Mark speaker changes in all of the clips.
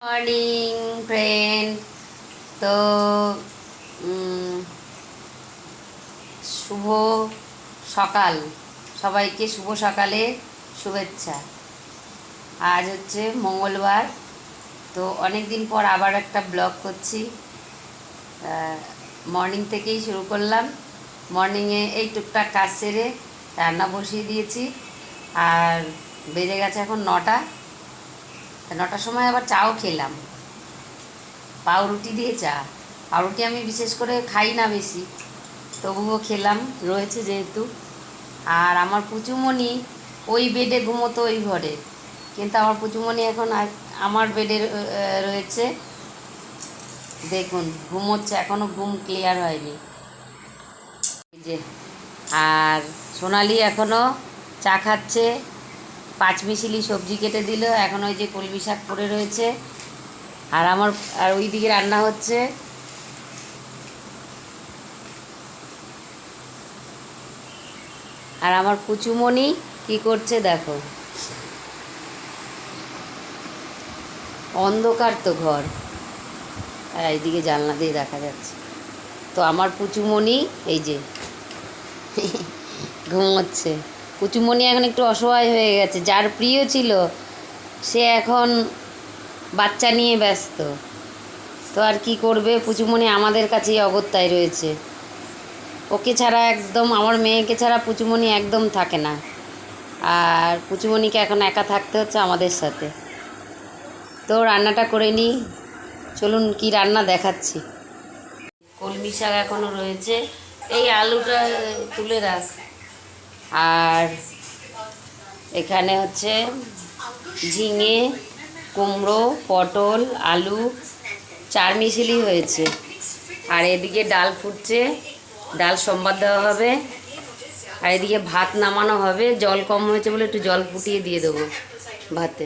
Speaker 1: Morning friend. তো শুভ সকাল, সবাইকে শুভ সকালে শুভেচ্ছা। আজ হচ্ছে মঙ্গলবার, তো অনেক দিন পর আবার একটা ব্লগ করছি। মর্নিং থেকেই শুরু করলাম। মর্নিংয়ে এই টুকটাক কাজ সেরে রান্না বসিয়ে দিয়েছি, আর বেজে গেছে এখন 9টা। 9টার সময় আবার চাও খেলাম, পাউরুটি দিয়ে চা। পাউরুটি আমি বিশেষ করে খাই না বেশি, তবুও খেলাম, রয়েছে যেহেতু। আর আমার পুচুমণি ওই বেডে ঘুমোতো ওই ঘরে, কিন্তু আমার পুচুমণি এখন আমার বেডে রয়েছে। দেখুন ঘুমোচ্ছে, এখনও ঘুম ক্লিয়ার হয়নি। এই যে, আর সোনালি এখনও চা খাচ্ছে। পাঁচমিশালি সবজি কেটে দিল, এখন ওই যে কলমি শাক পড়ে রয়েছে। আর ওই দিকে রান্না হচ্ছে। আর আমার পুচুমণি কি করছে দেখো, অন্ধকার তো ঘর, আর এইদিকে জানলা দিয়ে দেখা যাচ্ছে। তো আমার পুচুমণি এই যে ঘুমোচ্ছে। পুচুমণি এখন একটু অসহায় হয়ে গেছে, যার প্রিয় ছিল সে এখন বাচ্চা নিয়ে ব্যস্ত। তো আর কি করবে, পুচুমণি আমাদের কাছেই অগত্যায় রয়েছে। ওকে ছাড়া একদম, আমার মেয়েকে ছাড়া পুচুমণি একদম থাকে না। আর পুচুমণিকে এখন একা থাকতে হচ্ছে আমাদের সাথে। তো রান্নাটা করে নিই, চলুন কি রান্না দেখাচ্ছি। কলমি শাক এখনও রয়েছে, এই আলুটা তুলে রাখ। আর এখানে হচ্ছে ঝিঙে, কুমড়ো, পটল, আলু, চারমিশালি হয়েছে। আর এদিকে ডাল ফুটছে, ডাল সোমবার দেওয়া হবে। আর এদিকে ভাত নামানো হবে, জল কম হয়েছে বলে একটু জল ফুটিয়ে দিয়ে দেবো ভাতে।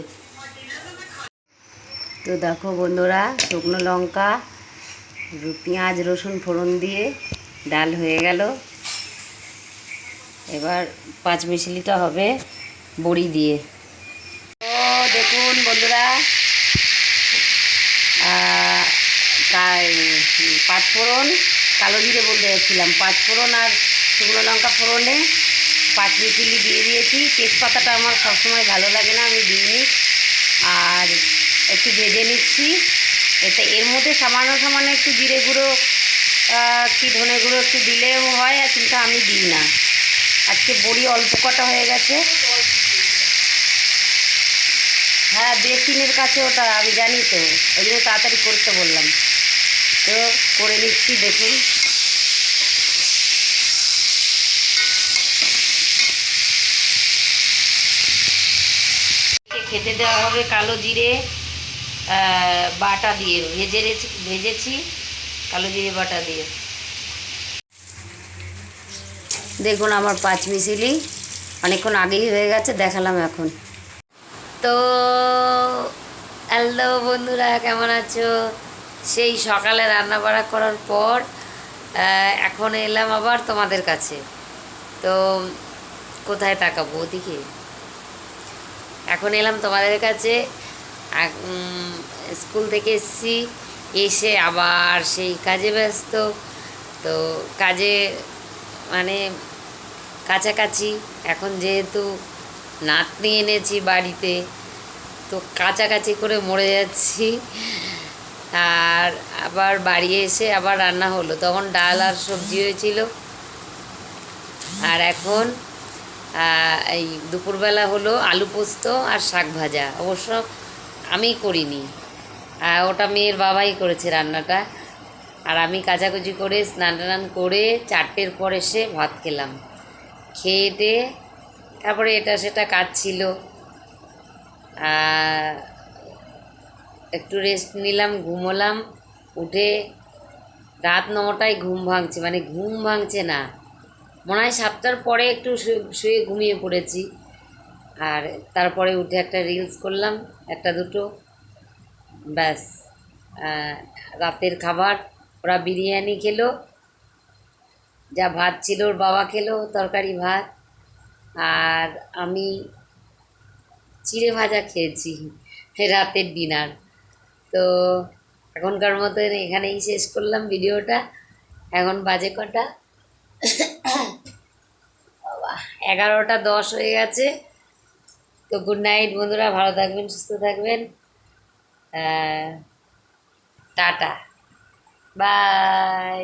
Speaker 1: তো দেখো বন্ধুরা, শুকনো লঙ্কা, পেঁয়াজ, রসুন ফোড়ন দিয়ে ডাল হয়ে গেল। এবার পাঁচমিশালিটা হবে বড়ি দিয়ে। তো দেখুন বন্ধুরা, পাঁচফোড়ন, কালো জিরে বলতে যাচ্ছিলাম, পাঁচফোড়ন আর শুকনো লঙ্কা ফোড়নে পাঁচমিশালি দিয়ে দিয়েছি। তেজপাতাটা আমার সবসময় ভালো লাগে না, আমি দিইনি। আর একটু ভেজে নিচ্ছি। এর মধ্যে সামান্য সামান্য একটু জিরে গুঁড়ো কি ধনে গুঁড়ো একটু দিলেও হয়, আর কিন্তু আমি দিই না। আজকে বড়ি অল্প কটা হয়ে গেছে। হ্যাঁ, বেসিনের কাছে ওটা, আমি জানি তো, ওই জন্য তাড়াতাড়ি করতে বললাম। তো করে নিচ্ছি, দেখুন। খেতে দেওয়া হবে কালো জিরে বাটা দিয়ে, ভেজেছি কালো জিরে বাটা দিয়ে। দেখুন আমার পাঁচমিশালি অনেকক্ষণ আগেই হয়ে গেছে, দেখালাম এখন। তো হ্যালো বন্ধুরা, কেমন আছো? সেই সকালে রান্না বাড়া করার পর এখন এলাম আবার তোমাদের কাছে। তো কোথায় তাকাবো, ওদিকে। এখন এলাম তোমাদের কাছে। স্কুল থেকে এসেছি, এসে আবার সেই কাজে ব্যস্ত। তো কাজে মানে কাছাকাছি, এখন যেহেতু নাতনি এনেছি বাড়িতে, তো কাছাকাছি করে মরে যাচ্ছি। আর আবার বাড়ি এসে আবার রান্না হলো, তখন ডাল আর সবজি হয়েছিল। আর এখন এই দুপুরবেলা হলো আলু পোস্ত আর শাক ভাজা। অবশ্য আমি করিনি, ওটা মেয়ের বাবাই করেছে রান্নাটা। আর আমি কাচাকুচি করে স্নান টান করে 4টের পর এসে ভাত খেলাম। খেয়ে দিয়ে তারপরে এটা সেটা কাজ ছিল, একটু রেস্ট নিলাম, ঘুমোলাম। উঠে রাত 9টায় ঘুম ভাঙছে, মানে ঘুম ভাঙছে না, মনে হয় 7টার পরে একটু শুয়ে ঘুমিয়ে পড়েছি। আর তারপরে উঠে একটা রিলস করলাম, একটা দুটো, ব্যাস। রাতের খাবার, ওরা বিরিয়ানি খেলো, যা ভাত ছিল ওর বাবা খেলো, তরকারি ভাত। আর আমি চিড়ে ভাজা খেয়েছি, রাতের ডিনার। তো এখনকার মতন এখানেই শেষ করলাম ভিডিওটা। এখন বাজে কটা, বাবা 11টা 10 হয়ে গেছে। তো গুড নাইট বন্ধুরা, ভালো থাকবেন, সুস্থ থাকবেন। Ta-ta, by.